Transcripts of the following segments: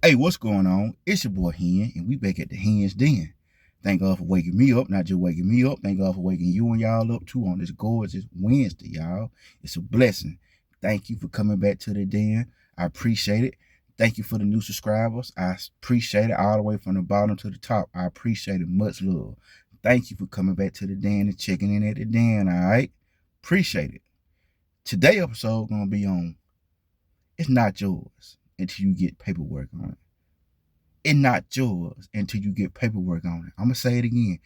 Hey, what's going on? It's your boy Hen, and we back at the Hen's Den. Thank God for waking me up, not just waking me up. Thank God for waking you and y'all up too on this gorgeous Wednesday, y'all. It's a blessing. Thank you for coming back to the den. I appreciate it. Thank you for the new subscribers. I appreciate it all the way from the bottom to the top. I appreciate it. Much love. Thank you for coming back to the den and checking in at the den, all right? Appreciate it. Today's episode gonna be on It's Not Yours Until You Get Paperwork on it. It's not yours until you get paperwork on it. I'm going to say it again.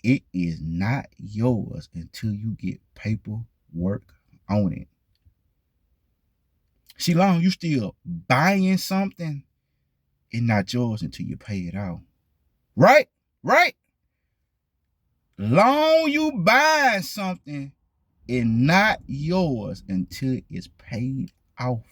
It is not yours until you get paperwork on it. See, long you still buying something, it's not yours until you pay it out. Right? Right? Long you buying something, it's not yours until it's paid off.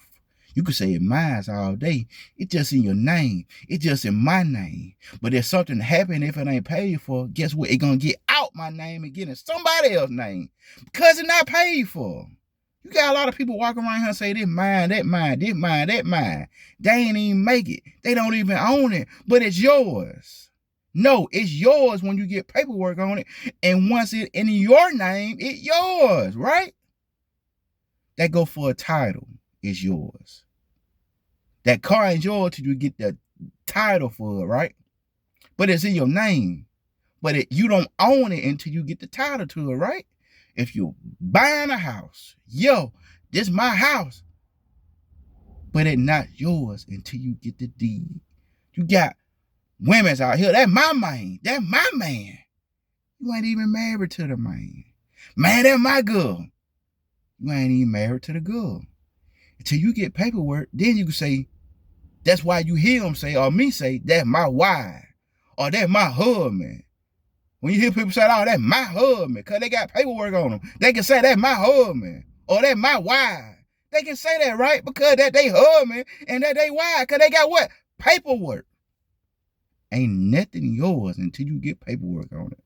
You could say it mine's all day. It's just in your name. It's just in my name. But if something happen, if it ain't paid for, guess what? It's going to get out my name and get in somebody else's name because it's not paid for. You got a lot of people walking around here and say, this mine, that mine, this mine, that mine. They ain't even make it. They don't even own it, but it's yours. No, it's yours when you get paperwork on it. And once it's in your name, it's yours, right? That go for a title. Is yours. That car is yours till you get the title for it, right? But it's in your name. But you don't own it until you get the title to it, right? If you're buying a house, this is my house. But it's not yours until you get the deed. You got women's out here. That's my man. That's my man. You ain't even married to the man. Man, that's my girl. You ain't even married to the girl. Until you get paperwork, then you can say, that's why you hear them say, or me say, that's my wife, or that's my husband. When you hear people say, oh, that's my husband, because they got paperwork on them, they can say, that's my husband, or that's my wife. They can say that, right? Because that they husband and that they wife, because they got what? Paperwork. Ain't nothing yours until you get paperwork on it.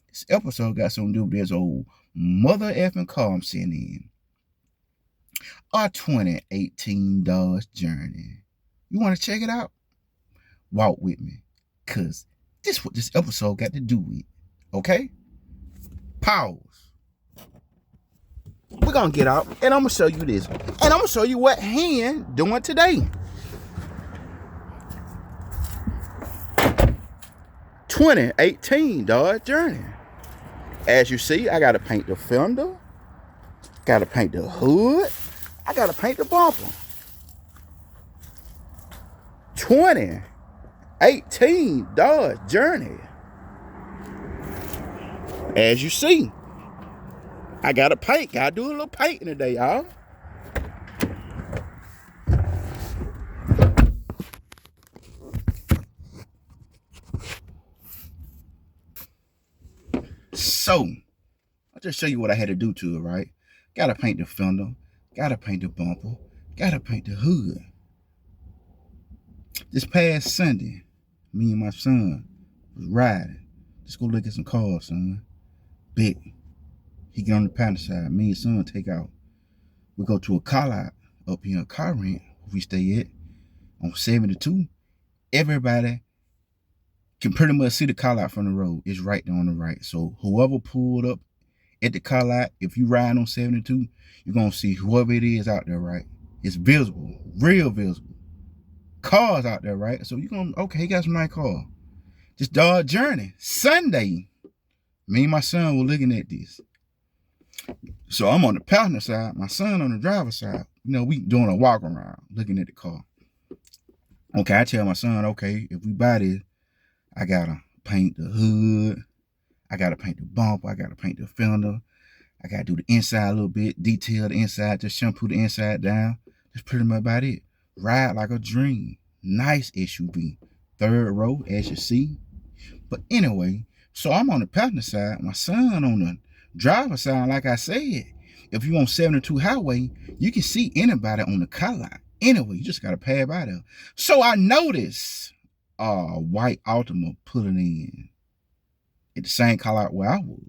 This episode got something to do with this old mother effing car I'm sitting in. Our 2018 Dodge Journey. You want to check it out? Walk with me, because this is what this episode got to do with. Okay? Pause. We're going to get out, and I'm going to show you this. And I'm going to show you what Hen doing today. 2018 Dodge Journey. As you see, I got to paint the fender. Got to paint the hood. I got to paint the bumper. 2018 Dodge Journey. As you see, I got to paint. Got to do a little painting today, y'all. So, I'll just show you what I had to do to it, right? Got to paint the fender. Got to paint the bumper. Got to paint the hood. This past Sunday, me and my son was riding. Let's go look at some cars, son. Bet. He get on the passenger side. Me and son take out. We go to a car lot up here, a car rent we stay at on 72. Everybody can pretty much see the car lot from the road. It's right there on the right. So whoever pulled up at the car lot, if you ride on 72, you're going to see whoever it is out there, right? It's visible, real visible. Cars out there, right? So you're going to, okay, he got some nice car. This Dodge Journey, Sunday, me and my son were looking at this. So I'm on the passenger side, my son on the driver's side. You know, we doing a walk around, looking at the car. Okay, I tell my son, okay, if we buy this, I got to paint the hood. I got to paint the bumper. I got to paint the fender. I got to do the inside a little bit, detail the inside, just shampoo the inside down. That's pretty much about it. Ride like a dream. Nice SUV. Third row, as you see. But anyway, so I'm on the passenger side. My son on the driver's side, like I said. If you on 72 highway, you can see anybody on the car lot. Anyway, you just got to pass by there. So I noticed a white Altima pulling in at the same car lot where I was.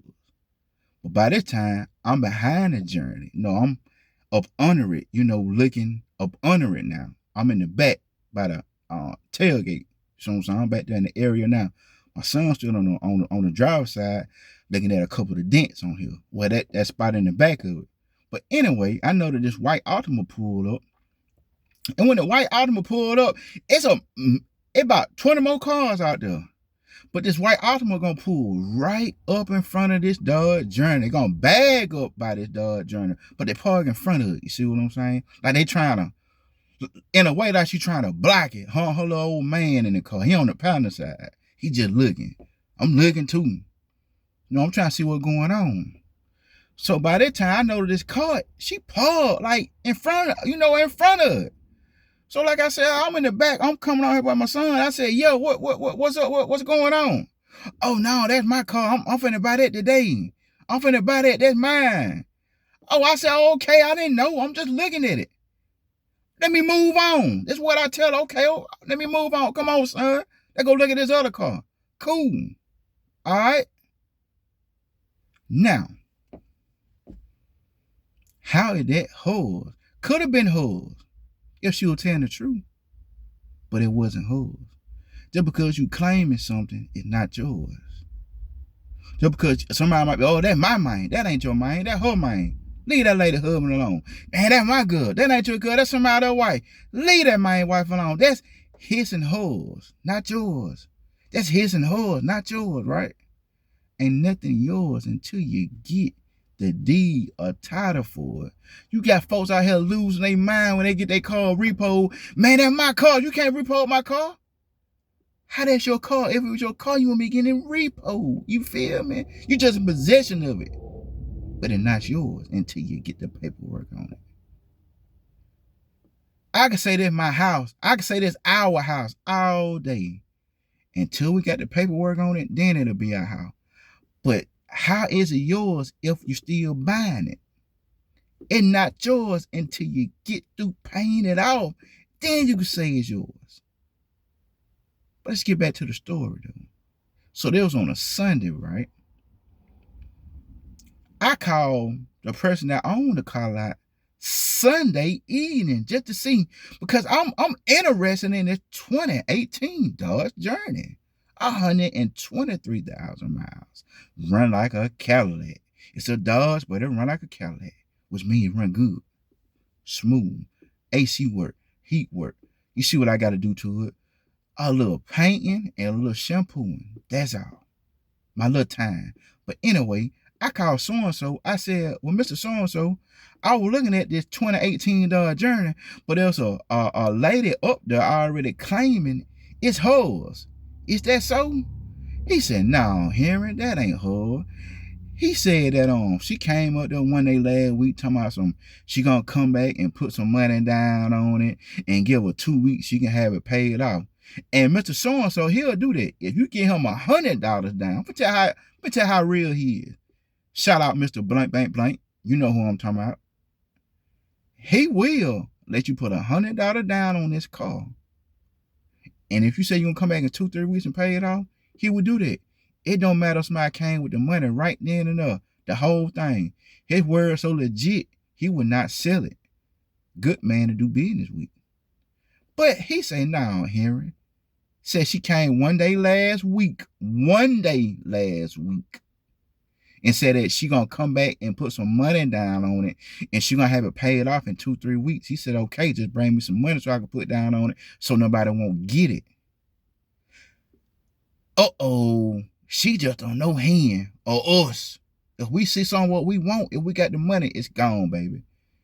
But by this time, I'm behind the Journey. No, I'm up under it, looking up under it now. I'm in the back by the tailgate. So I'm back there in the area now. My son's still on the driver's side, looking at a couple of dents on here. Well, that spot in the back of it. But anyway, I know that this white Altima pulled up. And when the white Altima pulled up, it's about 20 more cars out there. But this white Altima gonna pull right up in front of this Dodge Journey. They gonna bag up by this Dodge Journey, but they park in front of it. You see what I'm saying? Like they trying to, in a way, like she trying to block it. Her little old man in the car. He on the passenger side. He just looking. I'm looking too. You know, I'm trying to see what's going on. So by that time, I know that this car, she parked like in front of it. So like I said, I'm in the back. I'm coming out here by my son. I said, yo, what's up? What's going on? Oh, no, that's my car. I'm finna buy that today. I'm finna buy that. That's mine. Oh, I said, okay, I didn't know. I'm just looking at it. Let me move on. That's what I tell her. Okay, let me move on. Come on, son. Let's go look at this other car. Cool. All right. Now, how is that hers? Could have been hers if she was telling the truth. But it wasn't hers. Just because you claiming something is not yours. Just because somebody might be, oh, that's my mind. That ain't your mind. That's her mind. Leave that lady husband alone. Man, that's my girl. That ain't your girl. That's somebody else's wife. Leave that man wife alone. That's his and hers, not yours. That's his and hers, not yours, right? Ain't nothing yours until you get the deed or title for it. You got folks out here losing their mind when they get their car repo. Man, that's my car. You can't repo my car. How that's your car? If it was your car, you wouldn't be getting repo. You feel me? You just in possession of it. But it's not yours until you get the paperwork on it. I can say this my house. I can say this our house all day. Until we got the paperwork on it, then it'll be our house. But how is it yours if you still buying it? It's not yours until you get through paying it off. Then you can say it's yours. But let's get back to the story though. So that was on a Sunday, right? I called the person that owned the car lot Sunday evening just to see, because I'm interested in this 2018 Dodge Journey. 123,000 miles. Run like a Cadillac. It's a Dodge, but it run like a Cadillac, which means it run good, smooth, AC work, heat work. You see what I got to do to it? A little painting and a little shampooing. That's all. My little time. But anyway, I called so-and-so. I said, well, Mr. So-and-so, I was looking at this 2018 Dodge Journey, but there's a lady up there already claiming it's hers. Is that so? He said, no, Henry, that ain't her. He said that she came up there one day last week talking about she gonna come back and put some money down on it and give her 2 weeks she can have it paid off. And Mr. So-and-so, he'll do that. If you give him $100 down, let me tell how real he is. Shout out Mr. Blank, Blank, Blank. You know who I'm talking about. He will let you put $100 down on this car. And if you say you're going to come back in 2-3 weeks and pay it off, he will do that. It don't matter if somebody came with the money right then and there. The whole thing. His word is so legit, he would not sell it. Good man to do business with. But he say, no, Henry. Said she came one day last week. And said that she gonna come back and put some money down on it, and she gonna have it paid off in 2-3 weeks. He said, okay, just bring me some money so I can put down on it so nobody won't get it. Uh-oh, she just on no hand or us. If we see something what we want, if we got the money, it's gone, baby.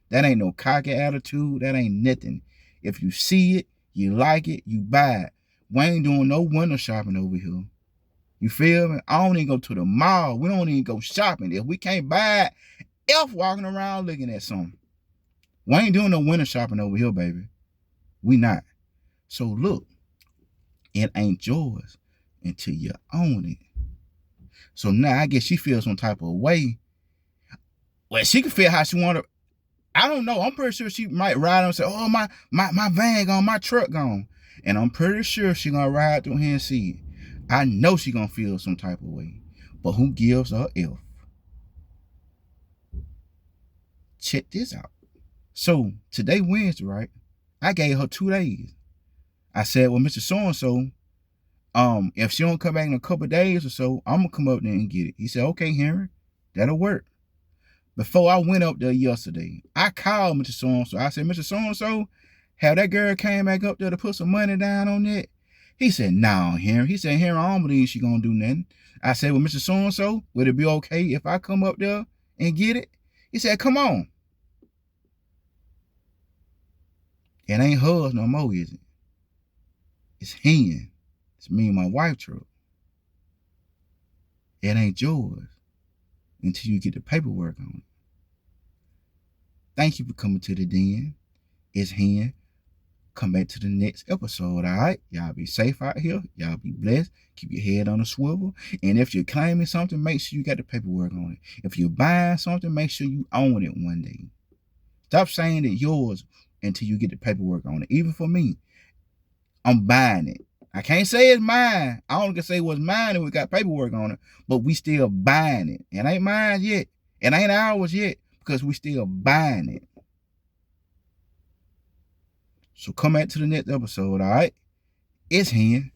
That ain't no cocky attitude. That ain't nothing. If you see it, you like it, you buy it. We ain't doing no window shopping over here. You feel me? I don't even go to the mall. We don't even go shopping. If we can't buy it, F walking around looking at something. We ain't doing no window shopping over here, baby. We not. So look, it ain't yours until you own it. So now I guess she feels some type of way. Well, she can feel how she want to. I don't know. I'm pretty sure she might ride and say, oh, my van gone, my truck gone. And I'm pretty sure she gonna ride through here and see it. I know she gonna feel some type of way. But who gives her F? Check this out. So today Wednesday, right? I gave her 2 days. I said, well, Mr. So-and-so, if she don't come back in a couple of days or so, I'm gonna come up there and get it. He said, okay, Henry, that'll work. Before I went up there yesterday, I called Mr. So-and-so. I said, Mr. So-and-so, have that girl came back up there to put some money down on that? He said, no, Henry. He said, Henry, I don't believe she gonna do nothing. I said, well, Mr. So-and-so, would it be okay if I come up there and get it? He said, come on. It ain't hers no more, is it? It's his. It's me and my wife truck. It ain't yours until you get the paperwork on it. Thank you for coming to the den. It's Hen. Come back to the next episode, all right? Y'all be safe out here. Y'all be blessed. Keep your head on a swivel. And if you're claiming something, make sure you got the paperwork on it. If you're buying something, make sure you own it one day. Stop saying it's yours until you get the paperwork on it. Even for me, I'm buying it. I can't say it's mine. I only can say what's mine and we got paperwork on it, but we still buying it. It ain't mine yet. It ain't ours yet because we still buying it. So come back to the next episode, all right? It's Hen.